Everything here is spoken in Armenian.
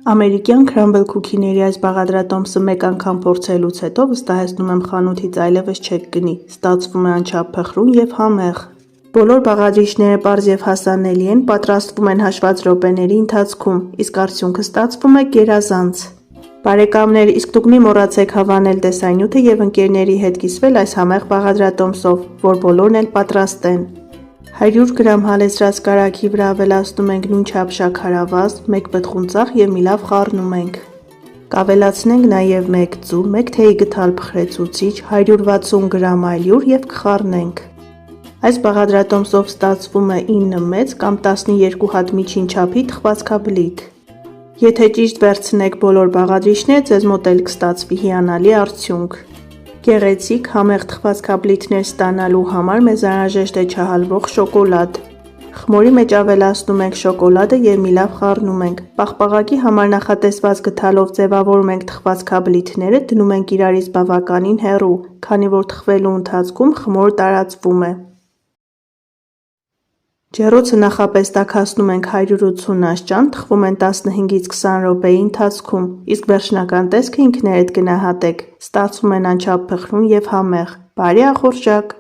Ամերիկյան քրամբլ քուքիների այս բաղադրատոմսը մեկ անգամ փորձելուց հետո վստահեցնում եմ խանութից այլևս չեք գնի, ստացվում է անչափ փխրուն և համեղ։ Բոլոր բաղադրիչները պարզ և հասանելի են, պատրաստվում են հաշված րոպեների ընթացքում, իսկ արդյունքը ստացվում է գերազանց։ Բարեկամներ, իսկ դուք մի մոռացեք հավանել տեսանյութը և ընկերների հետ կիսվել այս համեղ բաղադրատոմսով, որ բոլորն էլ պատրաստ են։ 100 գրամ հալեցրած կարագի վրա ավելացնում ենք նույն չափ շաքարավազ, 1 պտղուն ծաղ և մի լավ խառնում ենք։ Կավելացնենք նաև 1 ձու, 1 թեյի գդալ փխրեցուցիչ, 160 գրամ ալյուր և կխառնենք։ Այս բաղադրատոմսով ստացվում է 9 մեծ կամ 12 հատ միջին չափի թխվածքաբլիթ։ Եթե ճիշտ վերցնեք բոլոր բաղադրիչները, ձեզ մոտ էլ կստացվի հիանալի արդյունք։ Գեղեցիկ, համեղ թխվածքաբլիթներ ստանալու համար մեզ անհրաժեշտ է չհալվող շոկոլադ։ Խմորի մեջ ավելացնում ենք շոկոլադը և մի լավ խառնում ենք։ Պաղպաղակի համար նախատեսված գդալով ձևավորում ենք թխվածքաբլիթները, դնում ենք իրարից բավականին հեռու, քանի որ թխվելու ընթացքում խմորը տարածվում է։ Ջեռոցը նախապես տաքացնում ենք 180 աստիճան, թխվում են 15-ից 20 րոպեի ընթացքում, իսկ վերջնական տեսքը ինքներդ գնահատեք, ստացվում են անչափ փխրուն և համեղ։ Բարի ախորժակ։